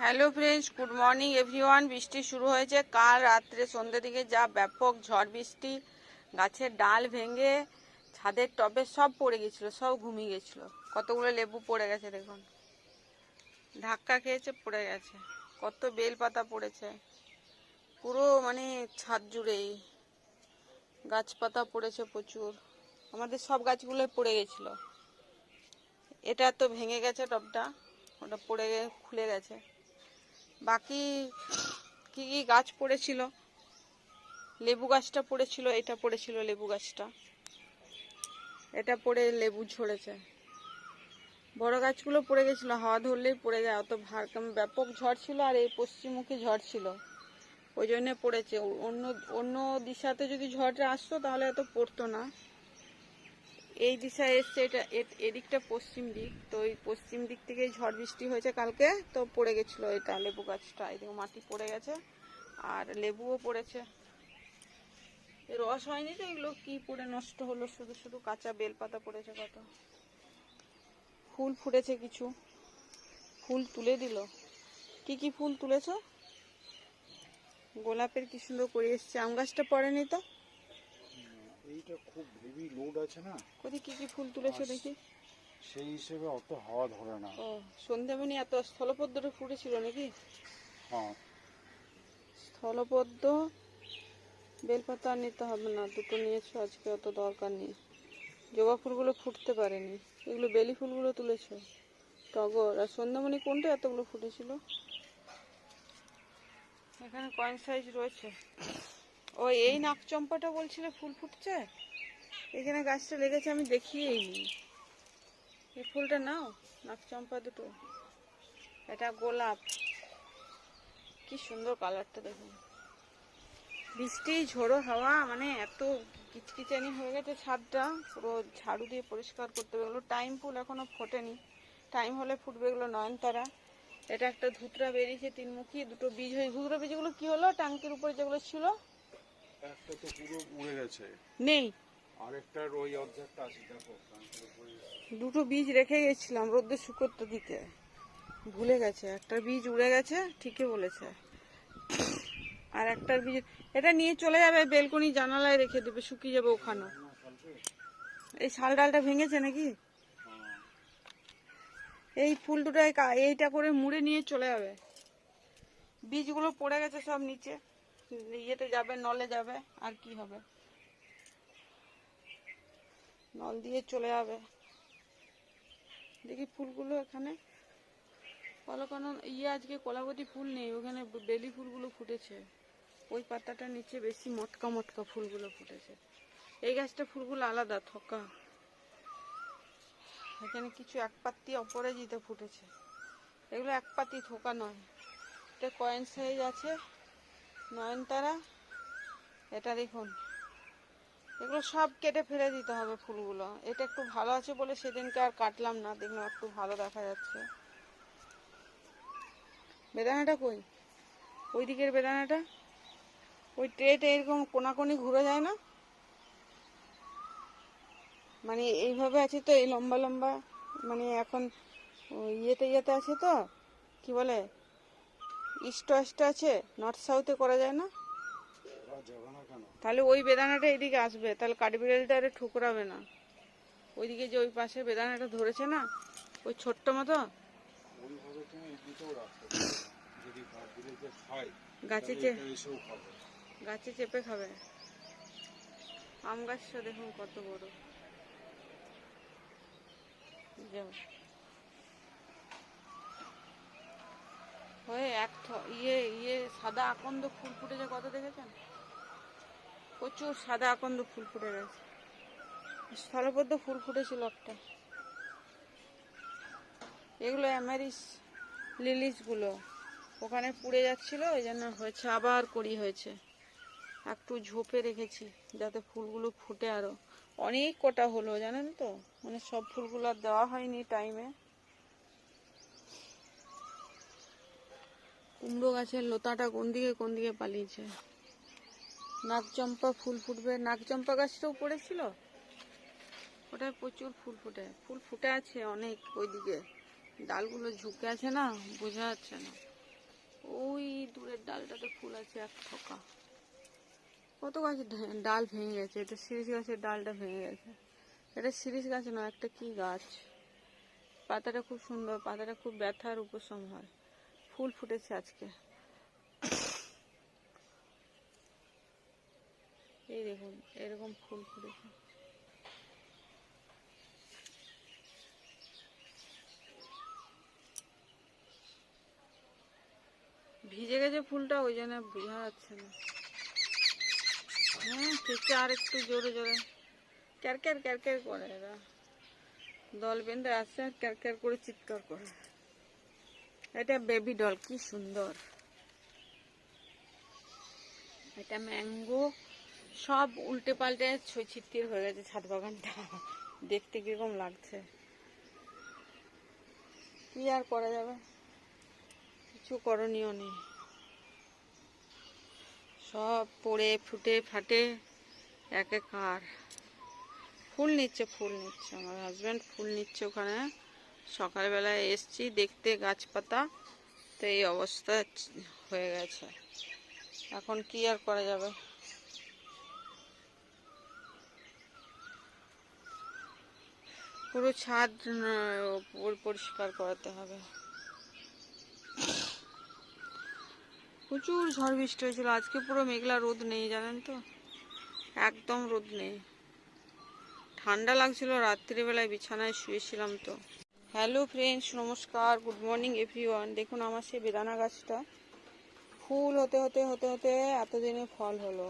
Hello friends, good morning everyone. বৃষ্টি শুরু হয়েছে কাল রাত্রে সন্ধ্যের দিকে, যা ব্যাপক ঝড় বৃষ্টি। গাছের ডাল ভেঙে ছাদের টবে সব পড়ে গেছিলো, সব ঘুমিয়ে গেছিলো। কতগুলো লেবু পড়ে গেছে দেখুন, ধাক্কা খেয়েছে পড়ে গেছে। কত বেল পাতা পড়েছে, পুরো মানে ছাদ জুড়েই গাছপাতা পড়েছে প্রচুর। আমাদের সব গাছগুলোই পড়ে গেছিলো। এটা তো ভেঙে গেছে টবটা, ওটা পড়ে খুলে গেছে। বাকি কি কি গাছ পড়েছিল, লেবু গাছটা পড়েছিল, এটা পড়েছিল লেবু গাছটা, এটা পড়ে লেবু ঝরেছে। বড় গাছগুলো পড়ে গেছিল, হাওয়া ধরলেই পড়ে যায়, অত ভার। ব্যাপক ঝড় ছিল আর এই পশ্চিমমুখী ঝড় ছিল, ওই জন্য পড়েছে। অন্য অন্য দিশাতে যদি ঝড়টা আসতো তাহলে এত পড়তো না। এই দিশায় এসছে, এটা এদিকটা পশ্চিম দিক, তো ওই পশ্চিম দিক থেকেই ঝড় বৃষ্টি হয়েছে কালকে, তো পড়ে গেছিলো এটা লেবু গাছটা। এদিকে মাটি পড়ে গেছে আর লেবুও পড়েছে। রস হয়নি তো, এগুলো কি পড়ে নষ্ট হলো, শুধু শুধু কাঁচা বেলপাতা পড়েছে। কত ফুল ফুটেছে, কিছু ফুল তুলে দিল। কি কি ফুল তুলেছ? গোলাপের কি সুন্দর করে এসছে। আম গাছটা পড়েনি তো, এইটা খুব হেভি লোড আছে না। কোথায় কি কি ফুল তুলেছো দেখি। সেই হিসেবে অত হাওয়া ধরে না। ও, সন্ধ্যাবেনি এত স্থলপদ্মটা ফুটেছিল নাকি? হ্যাঁ, স্থলপদ্ম বেলপাতা আর নিতে হবে না, দুটো নিয়েছো আজকে, অত দরকার নেই। জবা ফুলগুলো ফুটতে পারেনি, এগুলো বেলি ফুলগুলো তুলেছো। টগর আর সন্ধ্যামণি কোনটা এতগুলো ফুটেছিল? এখানে কয়েন সাইজ রয়েছে। ও, এই নাকচম্পাটা বলছিলে ফুল ফুটছে, এখানে গাছটা লেগেছে, আমি দেখিয়েই নি। এই ফুলটা নাও, নাকচম্পা দুটো। এটা গোলাপ, কি সুন্দর কালারটা দেখুন। বৃষ্টি ঝোড়ো হাওয়া, মানে এত কিচকিচানি হয়ে গেছে ছাদটা, পুরো ঝাড়ু দিয়ে পরিষ্কার করতে হবে। এগুলো টাইম ফুল এখনো ফোটেনি, টাইম হলে ফুটবে এগুলো নয়নতারা। এটা একটা ধুতরা বেরিয়েছে তিনমুখী, দুটো বীজ হয়ে। ধুতরা বীজগুলো কি হলো, ট্যাঙ্কির উপরে যেগুলো ছিল? একটা তো পুরো উড়ে গেছে, নেই, আরেকটার ওই অর্ধেকটা আছে, দেখো। দুটো বীজ রেখে গেছিলাম রোদ্দে শুকোতে দিতে, ভুলে গেছে। একটা বীজ উড়ে গেছে, ঠিকই বলেছে। আর একটার বীজ এটা নিয়ে চলে যাবে, বেলকনি জানালায় রেখে দেবে, শুকিয়ে যাবে ওখানে। এই শাল ডালটা ভেঙেছে নাকি? এই ফুল দুটো এইটা করে মুড়ে নিয়ে চলে যাবে। বীজগুলো পড়ে গেছে সব নিচে, ইয়েতে যাবে, নলে যাবে, আর কি হবে, নল দিয়ে চলে যাবে। দেখি ফুলগুলো এখানে কোনো আজকে কলাবতী ফুল নেই, ওখানে বেলি ফুলগুলো ফুটেছে। ওই পাতাটার নিচে বেশি মটকা মটকা ফুলগুলো ফুটেছে। এই গাছটা ফুলগুলো আলাদা, থোকা। এখানে কিছু এক পাত্তি অপরাজিতা ফুটেছে, এগুলো এক পাতি, থোকা নয়। এটা কয়েন সাইজ আছে নয়নতারা। এটা দেখুন, এগুলো সব কেটে ফেলে দিতে হবে ফুলগুলো। এটা একটু ভালো আছে বলে সেদিনকে আর কাটলাম না, দেখলাম একটু ভালো দেখা যাচ্ছে। বেদানাটা কই, ওই দিকের বেদানাটা, ওই ট্রেটা এরকম কোনাকুনি ঘুরে যায় না, মানে এইভাবে আছে তো, এই লম্বা লম্বা, মানে এখন ইয়েতে আছে তো, কি বলে, ইস্ট ওয়েস্টে আছে, নর্থ সাউথে করা যায় না। তাহলে ওই বেদানাটা এদিকে আসবে, তাহলে কাঠবিড়ালিটা আরে ঠুকরাবে না। ওইদিকে যে ওই পাশে বেদানাটা ধরেছে না, ওই ছোট্ট মতো, গাছে চেপে খাবে। আম গাছটা দেখুন কত বড়, হয়ে এক সাদা আকন্দ ফুল ফুটেছে, কত দেখেছেন? প্রচুর সাদা আকন্দ ফুল ফুটে গেছে। স্থলপদ্ম ফুল ফুটেছিল একটা। এগুলো অ্যামারিস লিলিসগুলো ওখানে পুড়ে যাচ্ছিল, ওই জন্য হয়েছে, আবার কড়ি হয়েছে। একটু ঝোপে রেখেছি যাতে ফুলগুলো ফুটে আরো। অনেক কটা হলো জানেন তো, মানে সব ফুলগুলো আর দেওয়া হয়নি টাইমে। কুমড়ো গাছের লতাটা কোন দিকে পালিয়েছে। নাকচম্পা ফুল ফুটবে, নাকচম্পা গাছটাও পড়েছিল, ওটায় প্রচুর ফুল ফুটে আছে অনেক। ওইদিকে ডালগুলো ঝুঁকে আছে না, বোঝা যাচ্ছে না। ওই দূরের ডালটাতে ফুল আছে এক থোকা। কত গাছের ডাল ভেঙে গেছে, এটা শিরিষ গাছের ডালটা ভেঙে গেছে। এটা শিরিষ গাছ নয়, একটা কি গাছ। পাতাটা খুব সুন্দর, পাতাটা খুব ব্যথার উপশম হয়। ফুল ফুটেছে আজকে, এই দেখুন এরকম ফুল ফুটেছে। ভিজে গেছে ফুলটা, ওই জন্য বোঝা যাচ্ছে না। হ্যাঁ চেঁচে আর একটু জোরে জোরে ক্যারক্যার ক্যারক্যার করে, এরা দল বেঁধে আসছে আর ক্যারক্যার করে চিৎকার করে। এটা বেবি ডল, কি সুন্দর। এটা ম্যাঙ্গো, সব উল্টে পাল্টে ছইছিত্তির হয়ে গেছে ছাদ বাগানটা। দেখতে কিরকম লাগছে, কি আর করা যাবে, কিছু করণীয় নেই। সব পড়ে ফুটে ফাটে একাকার। ফুল নিচ্ছে আমার হাজব্যান্ড ফুল নিচ্ছে ওখানে। সকালবেলায় এসছি দেখতে গাছপাতা, তো এই অবস্থা হয়ে গেছে। এখন কি আর করা যাবে। পুরো ছাদ পরিষ্কার করাতে হবে। প্রচুর ঝড় বৃষ্টি হয়েছিল আজকে, পুরো মেঘলা, রোদ নেই জানেন তো, একদম রোদ নেই। ঠান্ডা লাগছিল, রাত্রিবেলায় বিছানায় শুয়েছিলাম তো। হ্যালো ফ্রেন্ডস, নমস্কার, গুড মর্নিং এভরিওয়ান। দেখুন আমার সেই বেদানা গাছটা ফুল হতে হতে হতে হতে এতদিনে ফল হলো।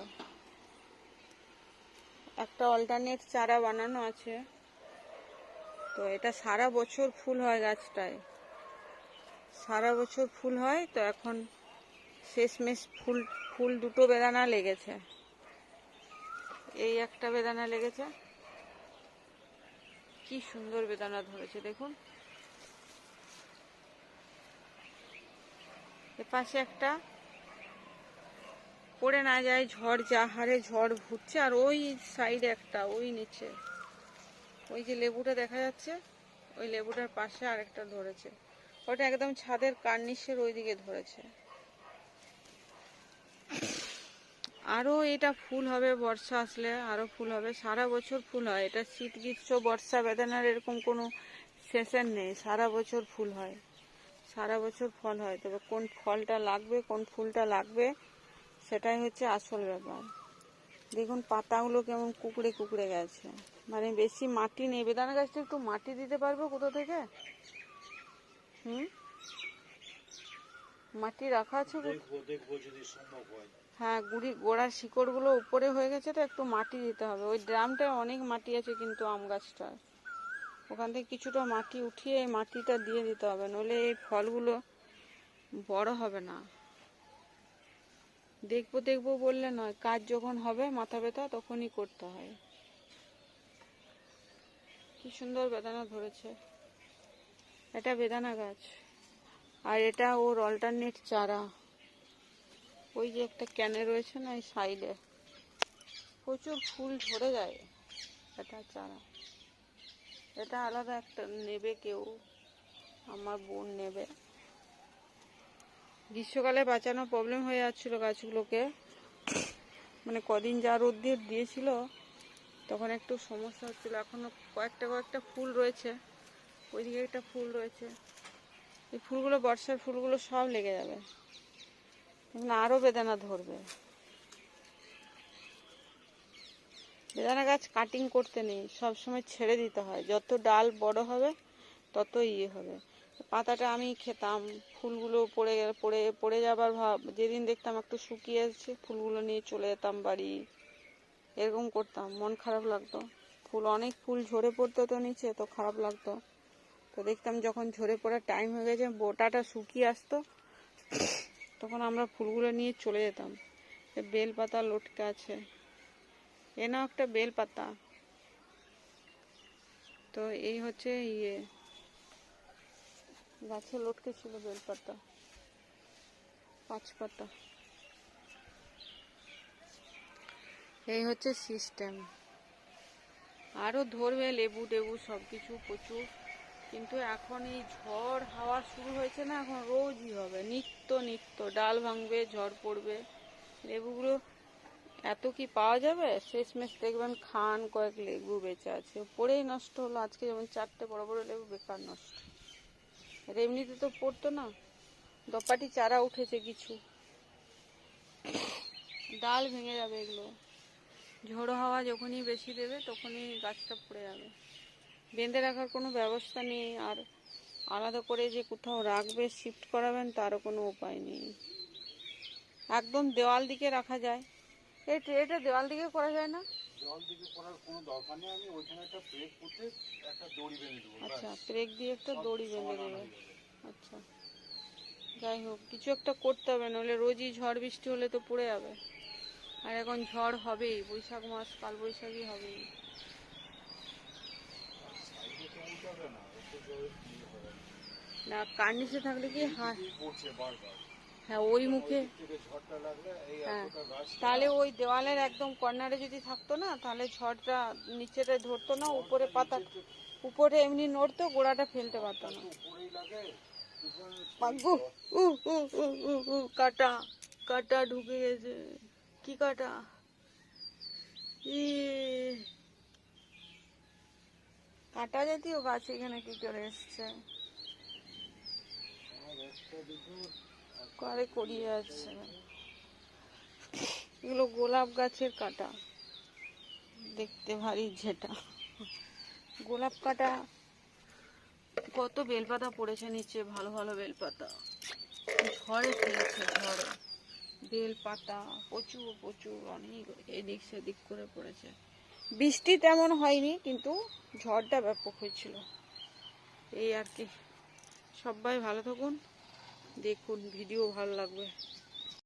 একটা অল্টারনেট চারা বানানো আছে, তো এটা সারা বছর ফুল হয় গাছটায়, সারা বছর ফুল হয়। তো এখন শেষমেশ ফুল দুটো বেদানা লেগেছে। এই একটা বেদানা লেগেছে, কি সুন্দর বেদানা ধরেছে দেখুন। এপাশে একটা, পড়ে না যায়, ঝড় যা হারে ঝড় ঘুরছে। আর ওই সাইডে একটা, ওই নিচে ওই যে লেবুটা দেখা যাচ্ছে, ওই লেবুটার পাশে আরেকটা ধরেছে। ওটা একদম ছাদের কার্নিশের ওইদিকে ধরেছে। আরো এটা ফুল হবে, বর্ষা আসলে আরো ফুল হবে, সারা বছর ফুল হয়। এটা শীত গ্রীষ্ম বর্ষা বেদানার এরকম কোনো সেশন নেই, সারা বছর ফুল হয়, সারা বছর ফল হয়। তবে কোন ফলটা লাগবে, কোন ফুলটা লাগবে, সেটাই হচ্ছে আসল ব্যাপার। দেখুন পাতাগুলো কেমন কুকড়ে কুকড়ে গেছে, মানে বেশি মাটি নেই। বেদানা গাছটা একটু মাটি দিতে পারবো কোথা থেকে? মাটি রাখা আছে, দেখবো যদি সম্ভব হয়। হ্যাঁ গোড়ার শিকড়গুলো উপরে হয়ে গেছে, তো একটু মাটি দিতে হবে। ওই ড্রামটায় অনেক মাটি আছে কিন্তু আম গাছটায়, ওখান থেকে কিছুটা মাটি উঠিয়ে এই মাটিটা দিয়ে দিতে হবে, নইলে এই ফলগুলো বড় হবে না। দেখবো দেখবো বললে নয়, কাজ যখন হবে মাথা ব্যথা তখনই করতে হয়। কি সুন্দর বেদানা ধরেছে, এটা বেদানা গাছ। আর এটা ওর অল্টারনেট চারা। ওই যে একটা ক্যানে রয়েছে না এই সাইডে, প্রচুর ফুল ঝরে যায়। এটা চারা, এটা আলাদা একটা নেবে কেউ, আমার বোন নেবে। গ্রীষ্মকালে বাঁচানো প্রবলেম হয়ে যাচ্ছিল গাছগুলোকে, মানে কদিন যা রোদ দিয়ে দিয়েছিল তখন একটু সমস্যা হচ্ছিল। এখনো কয়েকটা ফুল রয়েছে, ওইদিকে একটা ফুল রয়েছে। এই ফুলগুলো, বর্ষার ফুলগুলো সব লেগে যাবে, আরো বেদানা ধরবে। বেদানা গাছ কাটিং করতে নেই, সবসময় ছেড়ে দিতে হয়, যত ডাল বড় হবে তত হবে। পাতাটা আমি খেতাম, ফুলগুলো পড়ে যাবার ভাব, যেদিন দেখতাম একটু শুকিয়ে এসেছে ফুলগুলো নিয়ে চলে যেতাম বাড়ি, এরকম করতাম, মন খারাপ লাগতো। অনেক ফুল ঝরে পড়তো তো নিচে, তো খারাপ লাগতো। তো দেখতাম যখন ঝরে পড়ার টাইম হয়ে গেছে, বোটাটা শুকিয়ে আসতো, তখন আমরা ফুলগুলো নিয়ে চলে যেতাম। বেল পাতা লটকে আছে, এ নাও একটা বেল পাতা। তো এই হচ্ছে গাছে লটকে ছিল বেল পাতা, 5 পাতা। এই হচ্ছে সিস্টেম। আরো ধরবে লেবু টেবু সবকিছু প্রচুর। কিন্তু এখন এই ঝড় হাওয়া শুরু হয়েছে না, এখন রোজই হবে, নিত্য নিত্য ডাল ভাঙবে, ঝড় পড়বে। লেবুগুলো এত কি পাওয়া যাবে? শেষমেশ দেখবেন খান কয়েক লেবু বেঁচে আছে, পড়েই নষ্ট হলো। আজকে যেমন 4টে বড় বড় লেবু বেকার নষ্ট। আর এমনিতে তো পড়তো না, দপাটি চারা উঠেছে কিছু। ডাল ভেঙে যাবে এগুলো, ঝোড়ো হাওয়া যখনই বেশি দেবে তখনই গাছটা পড়ে যাবে। বেঁধে রাখার কোনো ব্যবস্থা নেই, আর আলাদা করে যে কোথাও রাখবে, শিফট করাবেন, তারও কোনো উপায় নেই। একদম দেওয়াল দিকে রাখা যায়। এই ট্রেটা দেওয়াল দিকে করা যায় না? জল দিকে করার কোনো দরকার নেই, আমি ওইখানে একটা ব্রেক করতে একটা দড়ি বেঁধে দেবো। আচ্ছা, ব্যাস, ব্রেক দিয়ে একটা সব দড়ি বেঁধে সমাধান দেবে। হয়ে যাবে। আচ্ছা, যাই হোক, কিছু একটা করতে হবে, নাহলে রোজই ঝড় বৃষ্টি হলে তো পড়ে যাবে। আর এখন ঝড় হবেই, বৈশাখ মাস, কাল বৈশাখী হবেই। আর সাইডে তো উল্টাবে না, ওতে জল ইয়ে হবে না। না, কার্নিশে থাকলে কি এই দিকেই পড়ছে বারবার। হ্যাঁ, ওই কারণ মুখে। ওই দিক থেকে ঝড়টা লাগলে এই হ্যাঁ, এতটা গাছটা তাহলে না, ওই দেওয়ালের একদম কর্নারে যদি থাকতো না, তাহলে ঝড়টা নিচেতে ধরতো না, উপরে ঝড়টা পাতা, নিচে তো উপরে এমনি নড়তো, গোড়াটা ফেলতে পারতো ঝড়টা না। তো উপরেই লাগে। উপরে পাগ্গু, উ উ উ উ উ, কাটা, কাটা ঢুকে গেছে। কি কাটা? ই, কাটা জাতীয় গাছ এখানে কি করে এসছে? আর একটা দুটো করে করিয়ে যাচ্ছে। এগুলো গোলাপ গাছের কাটা, দেখতে ভারী ঝেটা। গোলাপ কাটা। কত বেলপাতা পড়েছে নিচে, ভালো ভালো বেলপাতা, ঝড়ে ফেলেছে, ঝড়ে বেলপাতা প্রচুর প্রচুর, অনেক এদিক সেদিক করে পড়েছে। বৃষ্টি তেমন হয়নি, কিন্তু ঝড়টা ব্যাপক হয়েছিল। এই আর কি। সবাই ভালো থাকুন, দেখুন ভিডিও ভালো লাগবে।